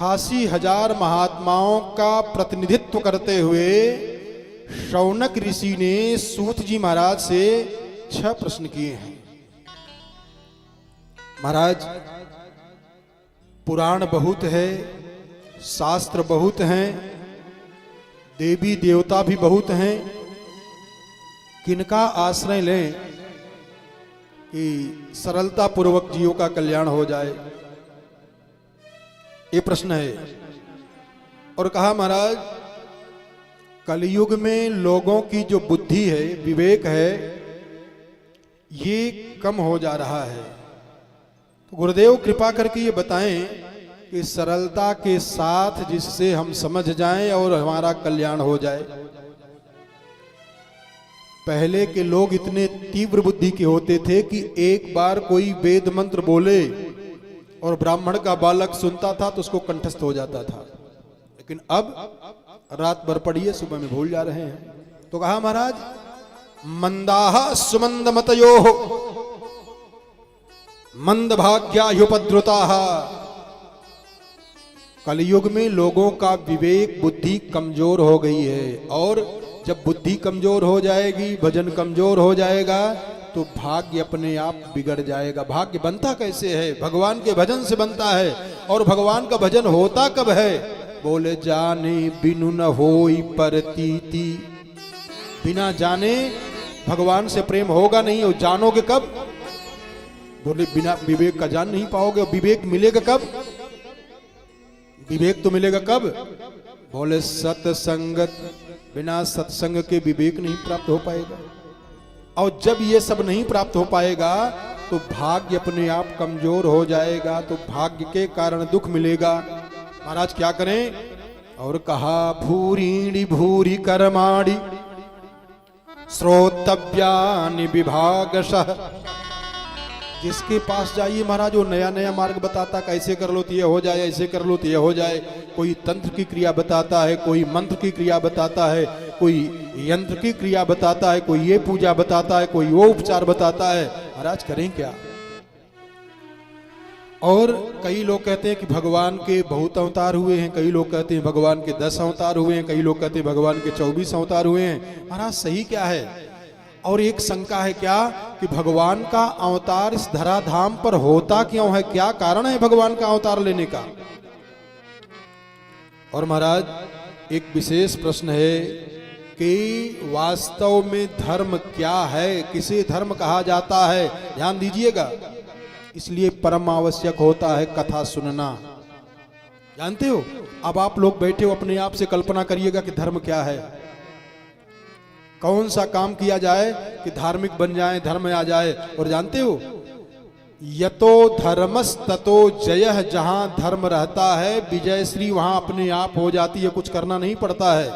88,000 महात्माओं का प्रतिनिधित्व करते हुए शौनक ऋषि ने सूत जी महाराज से 6 प्रश्न किए हैं। महाराज, पुराण बहुत है, शास्त्र बहुत हैं, देवी देवता भी बहुत हैं, किनका आश्रय लें कि सरलता पूर्वक जीवों का कल्याण हो जाए, ये प्रश्न है। और कहा महाराज, कलयुग में लोगों की जो बुद्धि है, विवेक है, ये कम हो जा रहा है। तो गुरुदेव कृपा करके ये बताएं कि सरलता के साथ जिससे हम समझ जाएं और हमारा कल्याण हो जाए। पहले के लोग इतने तीव्र बुद्धि के होते थे कि एक बार कोई वेद मंत्र बोले और ब्राह्मण का बालक सुनता था तो उसको कंठस्थ हो जाता था। लेकिन अब रात भर पढ़िए, सुबह में भूल जा रहे हैं। तो कहा महाराज, मंदाह सुमंद मतयो मंद भाग्यायुपद्रुताः। कलयुग में लोगों का विवेक बुद्धि कमजोर हो गई है, और जब बुद्धि कमजोर हो जाएगी, भजन कमजोर हो जाएगा, तो भाग्य अपने आप बिगड़ जाएगा। भाग्य बनता कैसे है? भगवान के भजन से बनता है। और भगवान का भजन होता कब है? बोले जाने बिनु न होई परतीति। बिना जाने भगवान से प्रेम होगा नहीं। और जानोगे कब? बोले बिना विवेक का जान नहीं पाओगे। विवेक मिलेगा कब? विवेक तो मिलेगा कब? बोले सत्संगत, बिना सत्संग के विवेक नहीं प्राप्त हो पाएगा। और जब ये सब नहीं प्राप्त हो पाएगा तो भाग्य अपने आप कमजोर हो जाएगा, तो भाग्य के कारण दुख मिलेगा। महाराज क्या करें? और कहा, भूरीणि भूरि कर्माणि श्रोतव्यानि विभागशः। जिसके पास जाइए महाराज, वो नया नया मार्ग बताता, कैसे कर लो तो ये हो जाए, ऐसे कर लो तो ये हो जाए। कोई तंत्र की क्रिया बताता है, कोई मंत्र की क्रिया बताता है, कोई यंत्र की क्रिया बताता है, कोई ये पूजा बताता है, कोई वो उपचार बताता है। महाराज करें क्या? और कई लोग कहते हैं कि भगवान के बहुत अवतार हुए हैं, कई लोग कहते हैं भगवान के 10 अवतार हुए हैं, कई लोग कहते हैं भगवान के 24 अवतार हुए हैं। महाराज सही क्या है? और एक शंका है क्या कि भगवान का अवतार इस धराधाम पर होता क्यों है? क्या कारण है भगवान का अवतार लेने का? और महाराज एक विशेष प्रश्न है कि वास्तव में धर्म क्या है, किसे धर्म कहा जाता है? ध्यान दीजिएगा। इसलिए परम आवश्यक होता है कथा सुनना। जानते हो, अब आप लोग बैठे हो, अपने आप से कल्पना करिएगा कि धर्म क्या है। कौन सा काम किया जाए कि धार्मिक बन जाए, धर्म आ जाए। और जानते हो, यतो धर्मस ततो जयः। जहां धर्म रहता है, विजय श्री वहां अपने आप हो जाती है, कुछ करना नहीं पड़ता है।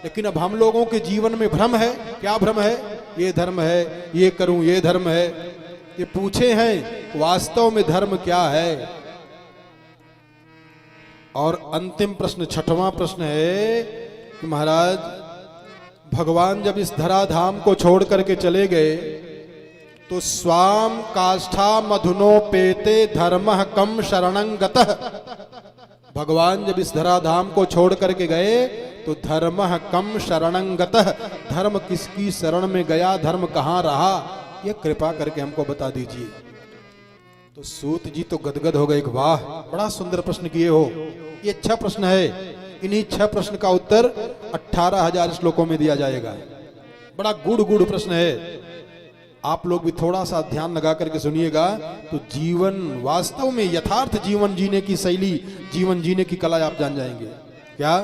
लेकिन अब हम लोगों के जीवन में भ्रम है। क्या भ्रम है? ये धर्म है, ये करूं, ये धर्म है। ये पूछे हैं वास्तव में धर्म क्या है? और अंतिम प्रश्न, 6वां प्रश्न है कि महाराज, भगवान जब इस धराधाम को छोड़ करके चले गए तो स्वाम काष्ठा मधुनोपेते धर्मः कम शरणं गतः। भगवान जब इस धराधाम को छोड़ करके गए तो धर्मः कम शरणं गतः। धर्म किसकी शरण में गया, धर्म कहां रहा, यह कृपा करके हमको बता दीजिए। तो सूत जी तो गदगद हो गए। वाह, बड़ा सुंदर प्रश्न किए हो। ये अच्छा प्रश्न है। इन्हीं 6 प्रश्न का उत्तर 18,000 श्लोकों में दिया जाएगा। बड़ा गूढ़ प्रश्न है। आप लोग भी थोड़ा सा ध्यान लगा करके सुनिएगा तो जीवन, वास्तव में यथार्थ जीवन जीने की शैली, जीवन जीने की कला आप जान जाएंगे। क्या?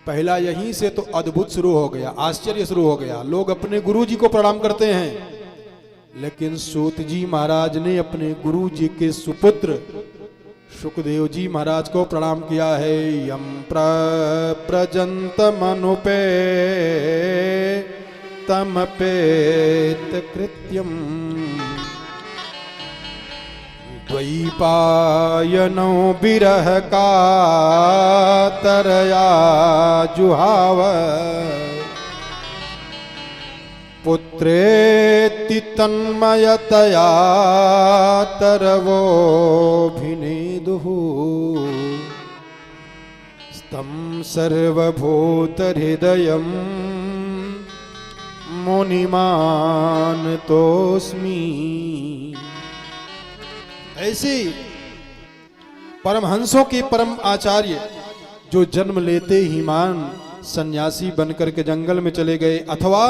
पहला यहीं से तो अद्भुत शुरू हो गया, आश्चर्य शुरू हो गया। लोग अपने गुरु जी को प्रणाम करते हैं, लेकिन सूत जी महाराज ने अपने गुरु जी के सुपुत्र सुखदेव जी महाराज को प्रणाम किया है। यम प्रजंत मनुपे तमपेत कृत्यम द्वैपायनो विरह का तरया जुहाव पुत्रेति तन्मयतया तरवोऽभिनेदुः स्तं सर्वभूतहृदयं मुनिमानतोऽस्मि। ऐसे परमहंसों के परम आचार्य जो जन्म लेते ही मान सन्यासी बनकर के जंगल में चले गए, अथवा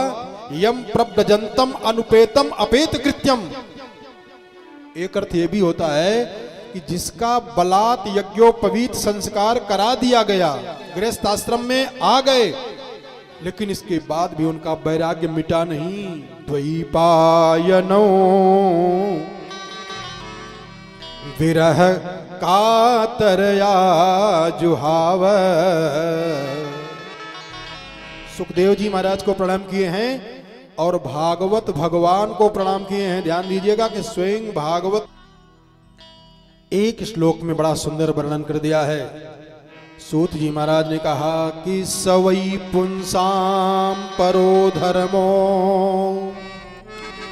यम प्रव्रजंतम अनुपेतम अपेत कृत्यम। एक अर्थ यह भी होता है कि जिसका बलात् यज्ञोपवीत संस्कार करा दिया गया, गृहस्थ आश्रम में आ गए, लेकिन इसके बाद भी उनका वैराग्य मिटा नहीं। द्वैपायनो विरह कातरया जुहाव। सुखदेव जी महाराज को प्रणाम किए हैं और भागवत भगवान को प्रणाम किए हैं। ध्यान दीजिएगा कि स्वयं भागवत एक श्लोक में बड़ा सुंदर वर्णन कर दिया है। सूत जी महाराज ने कहा कि सवै पुंसाम परो धर्मो।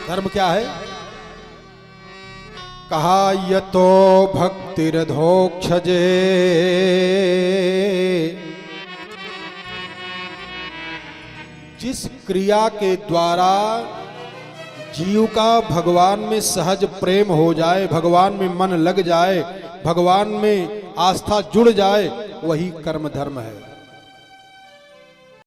धर्म क्या है? कहा यतो भक्तिरधोक्षजे। जिस क्रिया के द्वारा जीव का भगवान में सहज प्रेम हो जाए, भगवान में मन लग जाए, भगवान में आस्था जुड़ जाए, वही कर्म धर्म है।